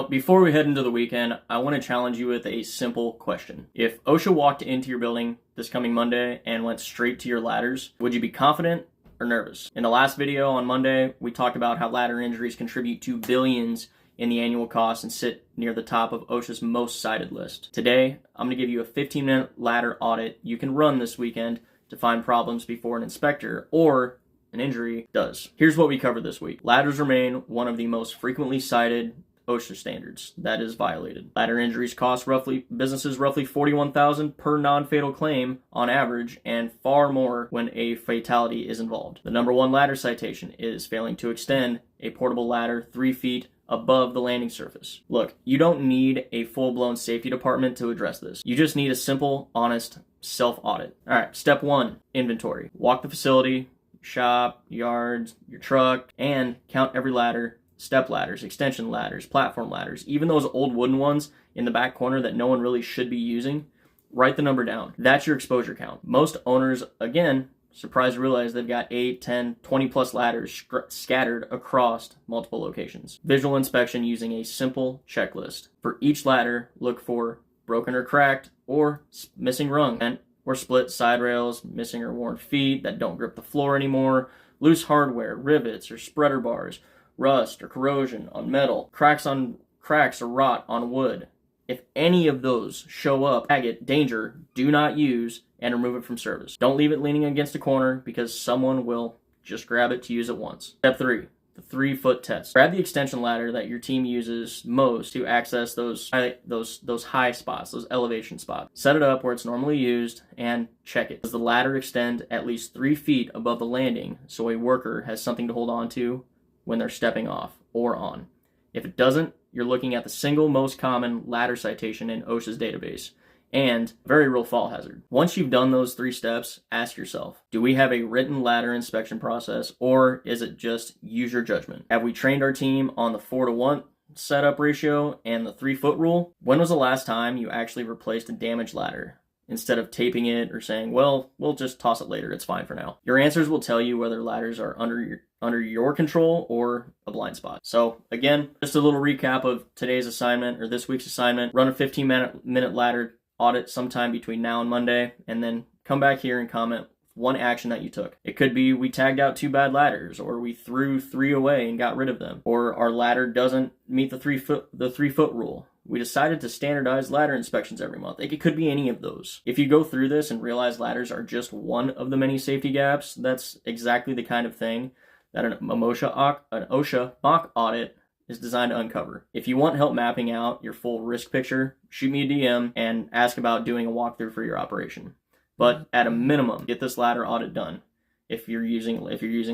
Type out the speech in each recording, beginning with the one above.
Before we head into the weekend, I want to challenge you with a simple question. If OSHA walked into your building this coming Monday and went straight to your ladders, would you be confident or nervous? In the last video on Monday, we talked about how ladder injuries contribute to billions in the annual cost and sit near the top of OSHA's most cited list. Today, I'm going to give you a 15-minute ladder audit you can run this weekend to find problems before an inspector or an injury does. Here's what we covered this week. Ladders remain one of the most frequently cited OSHA standards that is violated. Ladder injuries cost businesses roughly $41,000 per non-fatal claim on average, and far more when a fatality is involved. The number one ladder citation is failing to extend a portable ladder 3 feet above the landing surface. Look, you don't need a full-blown safety department to address this. You just need a simple, honest self-audit. All right, step 1, inventory. Walk the facility, shop, yards, your truck, and count every ladder. Step ladders, extension ladders, platform ladders, even those old wooden ones in the back corner that no one really should be using, write the number down. That's your exposure count. Most owners, again, surprised to realize they've got 8, 10, 20 plus ladders scattered across multiple locations. Visual inspection using a simple checklist. For each ladder, look for broken or cracked or missing rung, or split side rails, missing or worn feet that don't grip the floor anymore, loose hardware, rivets or spreader bars, rust or corrosion on metal, cracks or rot on wood. If any of those show up, tag it danger, do not use, and remove it from service. Don't leave it leaning against a corner because someone will just grab it to use it once. Step 3, the 3-foot test. Grab the extension ladder that your team uses most to access those high spots, those elevation spots. Set it up where it's normally used and check it. Does the ladder extend at least 3 feet above the landing so a worker has something to hold on to when they're stepping off or on? If it doesn't, you're looking at the single most common ladder citation in OSHA's database and very real fall hazard. Once you've done those 3 steps, ask yourself, do we have a written ladder inspection process, or is it just use your judgment? Have we trained our team on the 4-to-1 setup ratio and the 3-foot rule? When was the last time you actually replaced a damaged ladder instead of taping it or saying, well, we'll just toss it later, it's fine for now? Your answers will tell you whether ladders are under your control or a blind spot. So again, just a little recap of today's assignment or this week's assignment. Run a 15-minute ladder audit sometime between now and Monday, and then come back here and comment one action that you took. It could be we tagged out 2 bad ladders, or we threw 3 away and got rid of them, or our ladder doesn't meet the 3-foot rule. We decided to standardize ladder inspections every month. It could be any of those. If you go through this and realize ladders are just one of the many safety gaps, that's exactly the kind of thing that an OSHA mock audit is designed to uncover. If you want help mapping out your full risk picture, shoot me a DM and ask about doing a walkthrough for your operation. But at a minimum, get this ladder audit done if you're using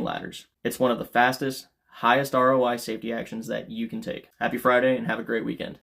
ladders. It's one of the fastest, highest ROI safety actions that you can take. Happy Friday and have a great weekend.